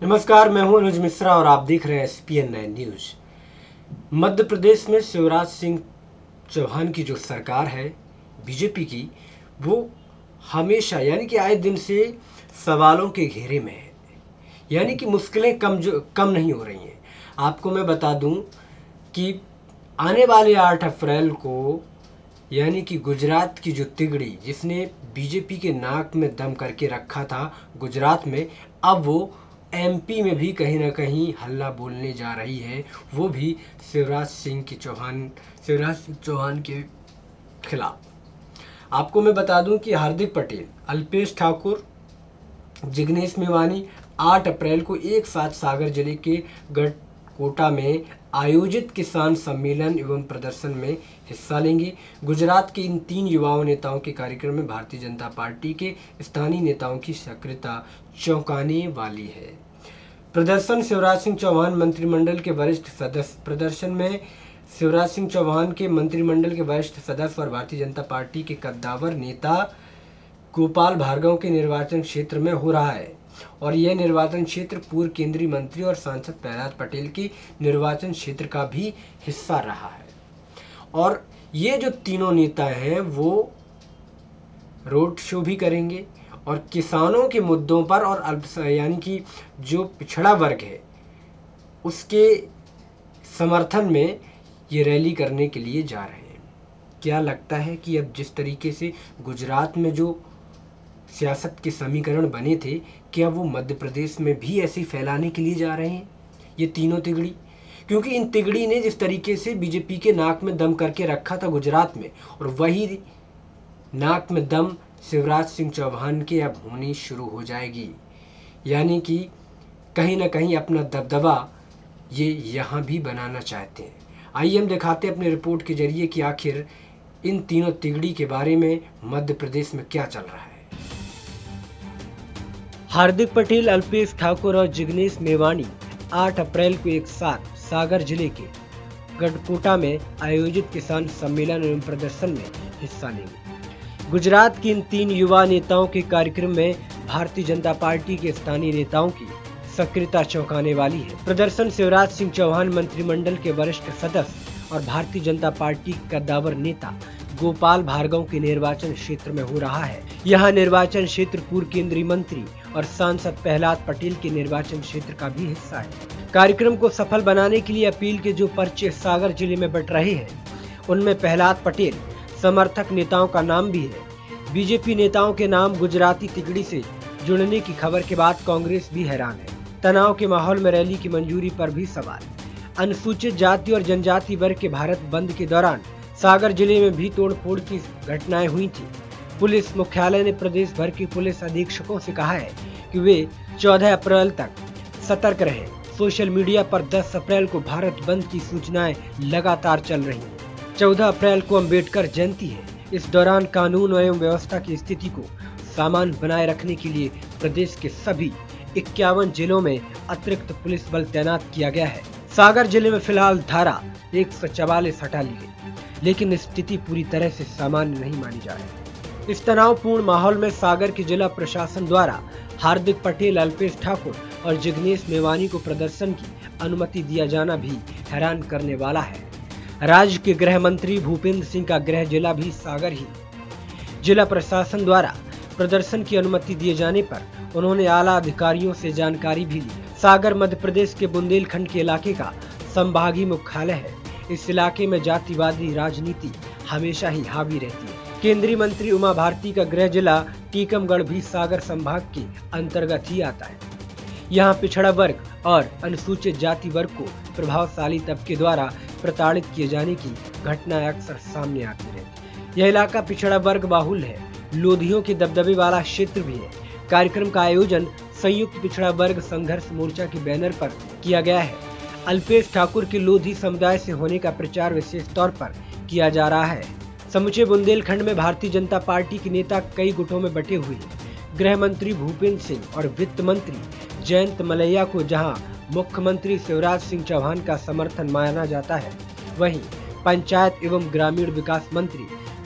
नमस्कार, मैं हूं अनुज मिश्रा और आप देख रहे हैं SPN9 न्यूज। मध्य प्रदेश में शिवराज सिंह चौहान की जो सरकार है बीजेपी की, वो हमेशा यानी कि आए दिन से सवालों के घेरे में है। यानी कि मुश्किलें कम नहीं हो रही हैं। आपको मैं बता दूं कि आने वाले 8 अप्रैल को यानी कि गुजरात की जो तिगड़ी जिसने बीजेपी के नाक में दम करके रखा था गुजरात में, अब वो MP में भी कहीं ना कहीं हल्ला बोलने जा रही है, वो भी शिवराज सिंह चौहान के खिलाफ। आपको मैं बता दूं कि हार्दिक पटेल, अल्पेश ठाकुर, जिग्नेश मेवानी 8 अप्रैल को एक साथ सागर जिले के गढ़कोटा में आयोजित किसान सम्मेलन एवं प्रदर्शन में हिस्सा लेंगे। गुजरात के इन 3 युवाओं नेताओं के कार्यक्रम में भारतीय जनता पार्टी के स्थानीय नेताओं की सक्रियता चौंकाने वाली है। प्रदर्शन शिवराज सिंह चौहान मंत्रिमंडल के वरिष्ठ सदस्य प्रदर्शन में शिवराज सिंह चौहान के मंत्रिमंडल के वरिष्ठ सदस्य और भारतीय जनता पार्टी के कद्दावर नेता गोपाल भार्गव के निर्वाचन क्षेत्र में हो रहा है और यह निर्वाचन क्षेत्र पूर्व केंद्रीय मंत्री और सांसद प्रहलाद पटेल की निर्वाचन क्षेत्र का भी हिस्सा रहा है। और ये जो तीनों नेता हैं वो रोड शो भी करेंगे और किसानों के मुद्दों पर और यानी कि जो पिछड़ा वर्ग है उसके समर्थन में ये रैली करने के लिए जा रहे हैं। क्या लगता है कि अब जिस तरीके से गुजरात में जो सियासत के समीकरण बने थे, क्या वो मध्य प्रदेश में भी ऐसे फैलाने के लिए जा रहे हैं ये तीनों तिगड़ी? क्योंकि इन तिगड़ी ने जिस तरीके से बीजेपी के नाक में दम करके रखा था गुजरात में, और वही नाक में दम शिवराज सिंह चौहान के अब होनी शुरू हो जाएगी। यानी कि कहीं ना कहीं अपना दबदबा ये यहाँ भी बनाना चाहते हैं। आइए हम दिखाते हैं अपने रिपोर्ट के जरिए कि आखिर इन तीनों तिगड़ी के बारे में मध्य प्रदेश में क्या चल रहा है। हार्दिक पटेल, अल्पेश ठाकुर और जिग्नेश मेवानी 8 अप्रैल को एक साथ सागर जिले के गढ़कोटा में आयोजित किसान सम्मेलन एवं प्रदर्शन में हिस्सा लेंगे। गुजरात के इन 3 युवा नेताओं के कार्यक्रम में भारतीय जनता पार्टी के स्थानीय नेताओं की सक्रियता चौंकाने वाली है। प्रदर्शन शिवराज सिंह चौहान मंत्रिमंडल के वरिष्ठ सदस्य और भारतीय जनता पार्टी के कद्दावर नेता गोपाल भार्गव के निर्वाचन क्षेत्र में हो रहा है। यह निर्वाचन क्षेत्र पूर्व केंद्रीय मंत्री और सांसद प्रहलाद पटेल के निर्वाचन क्षेत्र का भी हिस्सा है। कार्यक्रम को सफल बनाने के लिए अपील के जो पर्चे सागर जिले में बट रहे हैं, उनमें प्रहलाद पटेल समर्थक नेताओं का नाम भी है। बीजेपी नेताओं के नाम गुजराती तिगड़ी से जुड़ने की खबर के बाद कांग्रेस भी हैरान है। तनाव के माहौल में रैली की मंजूरी पर भी सवाल। अनुसूचित जाति और जनजाति वर्ग के भारत बंद के दौरान सागर जिले में भी तोड़फोड़ की घटनाएं हुई थी। पुलिस मुख्यालय ने प्रदेश भर के पुलिस अधीक्षकों से कहा है कि वे 14 अप्रैल तक सतर्क रहें। सोशल मीडिया पर 10 अप्रैल को भारत बंद की सूचनाएं लगातार चल रही हैं। 14 अप्रैल को अम्बेडकर जयंती है। इस दौरान कानून एवं व्यवस्था की स्थिति को सामान्य बनाए रखने के लिए प्रदेश के सभी 51 जिलों में अतिरिक्त पुलिस बल तैनात किया गया है। सागर जिले में फिलहाल धारा 144 हटा ली गई, लेकिन स्थिति पूरी तरह से सामान्य नहीं मानी जा रही। इस तनावपूर्ण माहौल में सागर के जिला प्रशासन द्वारा हार्दिक पटेल, अल्पेश ठाकुर और जिग्नेश मेवानी को प्रदर्शन की अनुमति दिया जाना भी हैरान करने वाला है। राज्य के गृह मंत्री भूपेंद्र सिंह का गृह जिला भी सागर ही। जिला प्रशासन द्वारा प्रदर्शन की अनुमति दिए जाने पर उन्होंने आला अधिकारियों से जानकारी भी ली। सागर मध्य प्रदेश के बुंदेलखंड के इलाके का संभागीय मुख्यालय है। इस इलाके में जातिवादी राजनीति हमेशा ही हावी रहती है। केंद्रीय मंत्री उमा भारती का गृह जिला टीकमगढ़ भी सागर संभाग के अंतर्गत ही आता है। यहाँ पिछड़ा वर्ग और अनुसूचित जाति वर्ग को प्रभावशाली तबके द्वारा प्रताड़ित किए जाने की घटनाएं अक्सर सामने आती रहती। यह इलाका पिछड़ा वर्ग बाहुल है, लोधियों के दबदबे वाला क्षेत्र भी है। कार्यक्रम का आयोजन संयुक्त पिछड़ा वर्ग संघर्ष मोर्चा के बैनर पर किया गया है। अल्पेश ठाकुर के लोधी समुदाय से होने का प्रचार विशेष तौर पर किया जा रहा है। समूचे बुंदेलखंड में भारतीय जनता पार्टी के नेता कई गुटों में बटे हुए हैं। गृह मंत्री भूपेंद्र सिंह और वित्त मंत्री जयंत मलैया को जहां मुख्यमंत्री शिवराज सिंह चौहान का समर्थन माना जाता है, वहीं पंचायत एवं ग्रामीण विकास मंत्री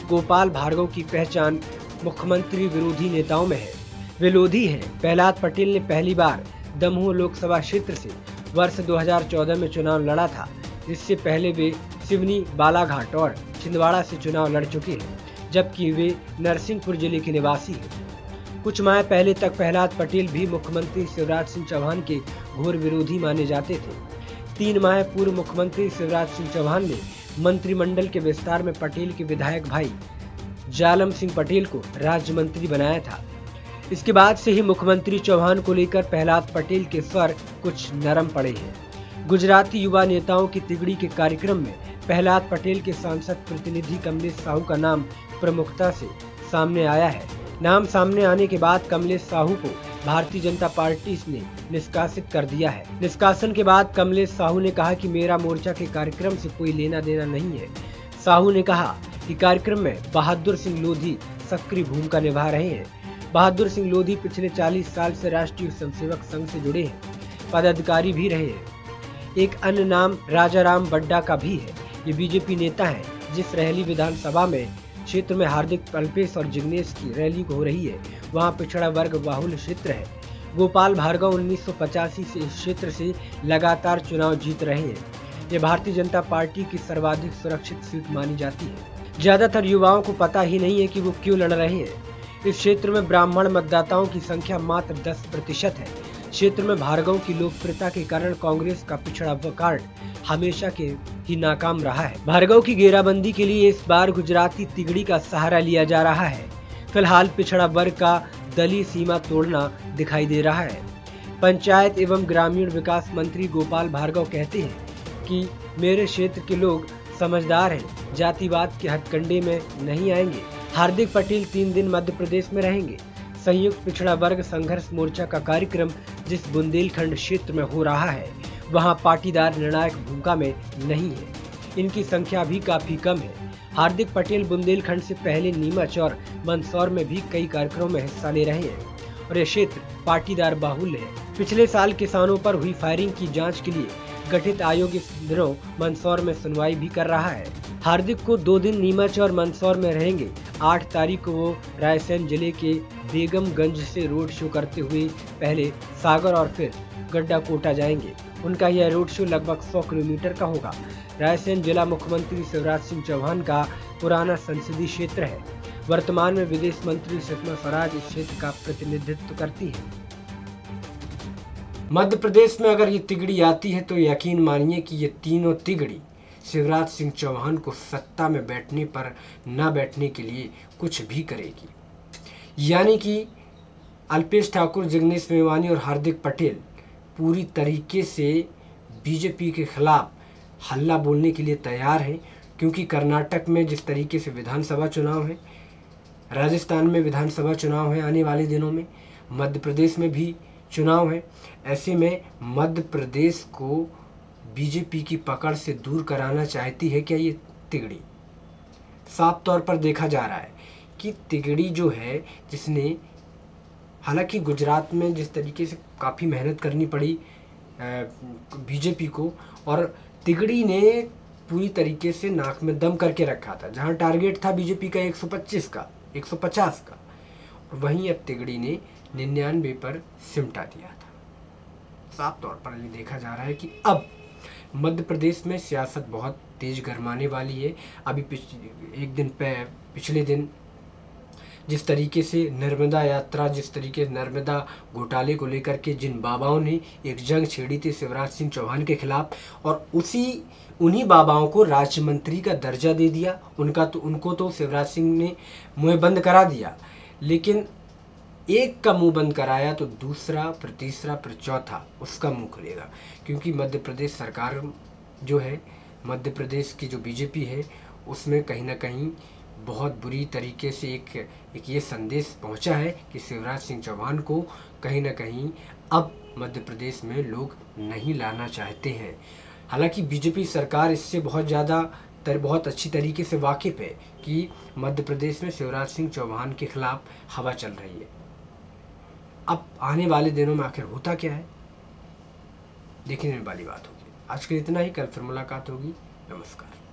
गोपाल भार्गव की पहचान मुख्यमंत्री विरोधी नेताओं में है। वे लोधी हैं। प्रहलाद पटेल ने पहली बार दमोह लोकसभा क्षेत्र से वर्ष 2014 में चुनाव लड़ा था। इससे पहले वे सिवनी, बालाघाट और छिंदवाड़ा से चुनाव लड़ चुके हैं, जबकि वे नरसिंहपुर जिले के निवासी हैं। कुछ माह पहले तक प्रहलाद पटेल भी मुख्यमंत्री शिवराज सिंह चौहान के घोर विरोधी माने जाते थे। 3 माह पूर्व मुख्यमंत्री शिवराज सिंह चौहान ने मंत्रिमंडल के विस्तार में पटेल के विधायक भाई जालम सिंह पटेल को राज्य मंत्री बनाया था। इसके बाद से ही मुख्यमंत्री चौहान को लेकर प्रहलाद पटेल के स्वर कुछ नरम पड़े हैं। गुजराती युवा नेताओं की तिगड़ी के कार्यक्रम में प्रहलाद पटेल के सांसद प्रतिनिधि कमलेश साहू का नाम प्रमुखता से सामने आया है। नाम सामने आने के बाद कमलेश साहू को भारतीय जनता पार्टी ने निष्कासित कर दिया है। निष्कासन के बाद कमलेश साहू ने कहा कि मेरा मोर्चा के कार्यक्रम से कोई लेना देना नहीं है। साहू ने कहा कि कार्यक्रम में बहादुर सिंह लोधी सक्रिय भूमिका निभा रहे हैं। बहादुर सिंह लोधी पिछले 40 साल से राष्ट्रीय स्वयंसेवक संघ से जुड़े हैं, पदाधिकारी भी रहे हैं। एक अन्य नाम राजाराम बड्डा का भी है। ये बीजेपी नेता हैं। जिस रहली विधानसभा में क्षेत्र में हार्दिक, अल्पेश और जिग्नेश की रैली हो रही है, वहां पिछड़ा वर्ग बाहुल क्षेत्र है। गोपाल भार्गव 1985 से इस क्षेत्र से लगातार चुनाव जीत रहे हैं। ये भारतीय जनता पार्टी की सर्वाधिक सुरक्षित सीट मानी जाती है। ज्यादातर युवाओं को पता ही नहीं है कि वो क्यों लड़ रहे हैं। इस क्षेत्र में ब्राह्मण मतदाताओं की संख्या मात्र 10% है। क्षेत्र में भार्गव की लोकप्रियता के कारण कांग्रेस का पिछड़ा कार्ड हमेशा के ही नाकाम रहा है। भार्गव की घेराबंदी के लिए इस बार गुजराती तिगड़ी का सहारा लिया जा रहा है। फिलहाल पिछड़ा वर्ग का दलीय सीमा तोड़ना दिखाई दे रहा है। पंचायत एवं ग्रामीण विकास मंत्री गोपाल भार्गव कहते हैं कि मेरे क्षेत्र के लोग समझदार हैं, जातिवाद के हथकंडे में नहीं आएंगे। हार्दिक पटेल 3 दिन मध्य प्रदेश में रहेंगे। संयुक्त पिछड़ा वर्ग संघर्ष मोर्चा का कार्यक्रम जिस बुंदेलखंड क्षेत्र में हो रहा है, वहां पाटीदार निर्णायक भूमिका में नहीं है। इनकी संख्या भी काफी कम है। हार्दिक पटेल बुंदेलखंड से पहले नीमच और मंदसौर में भी कई कार्यक्रमों में हिस्सा ले रहे हैं और यह क्षेत्र पाटीदार बाहुल्य है। पिछले साल किसानों पर हुई फायरिंग की जांच के लिए गठित आयोग इस दिनों मंदसौर में सुनवाई भी कर रहा है। हार्दिक को 2 दिन नीमच और मंदसौर में रहेंगे। 8 तारीख को वो रायसेन जिले के बेगमगंज से रोड शो करते हुए पहले सागर और फिर गड्डाकोटा जाएंगे। उनका यह रोड शो लगभग 100 किलोमीटर का होगा। रायसेन जिला मुख्यमंत्री शिवराज सिंह चौहान का पुराना संसदीय क्षेत्र है। वर्तमान में विदेश मंत्री सुषमा स्वराज इस क्षेत्र का प्रतिनिधित्व करती है। मध्य प्रदेश में अगर ये तिगड़ी आती है तो यकीन मानिए कि ये तीनों तिगड़ी शिवराज सिंह चौहान को सत्ता में बैठने पर न बैठने के लिए कुछ भी करेगी। यानी कि अल्पेश ठाकुर, जिग्नेश मेवानी और हार्दिक पटेल पूरी तरीके से बीजेपी के खिलाफ हल्ला बोलने के लिए तैयार हैं, क्योंकि कर्नाटक में जिस तरीके से विधानसभा चुनाव है, राजस्थान में विधानसभा चुनाव है आने वाले दिनों में, मध्य प्रदेश में भी चुनाव है। ऐसे में मध्य प्रदेश को बीजेपी की पकड़ से दूर कराना चाहती है क्या ये तिगड़ी? साफ तौर पर देखा जा रहा है कि तिगड़ी जो है, जिसने हालांकि गुजरात में जिस तरीके से काफ़ी मेहनत करनी पड़ी बीजेपी को, और तिगड़ी ने पूरी तरीके से नाक में दम करके रखा था। जहां टारगेट था बीजेपी का 125 का, 150 का, और वहीं अब तिगड़ी ने 99 पर सिमटा दिया था। साफ तौर पर ये देखा जा रहा है कि अब मध्य प्रदेश में सियासत बहुत तेज गरमाने वाली है। अभी पिछले दिन जिस तरीके से नर्मदा यात्रा, जिस तरीके से नर्मदा घोटाले को लेकर के जिन बाबाओं ने एक जंग छेड़ी थी शिवराज सिंह चौहान के खिलाफ, और उन्हीं बाबाओं को राज्य मंत्री का दर्जा दे दिया। उनको तो शिवराज सिंह ने मुंह बंद करा दिया, लेकिन एक का मुंह बंद कराया तो दूसरा, फिर तीसरा, फिर चौथा उसका मुंह खुलेगा। क्योंकि मध्य प्रदेश सरकार जो है, मध्य प्रदेश की जो बीजेपी है, उसमें कहीं ना कहीं बहुत बुरी तरीके से एक ये संदेश पहुंचा है कि शिवराज सिंह चौहान को कहीं ना कहीं अब मध्य प्रदेश में लोग नहीं लाना चाहते हैं। हालांकि बीजेपी सरकार इससे बहुत अच्छी तरीके से वाकिफ़ है कि मध्य प्रदेश में शिवराज सिंह चौहान के खिलाफ हवा चल रही है। अब आने वाले दिनों में आखिर होता क्या है, देखने वाली बात होगी। आज के इतना ही, कल फिर मुलाकात होगी। नमस्कार।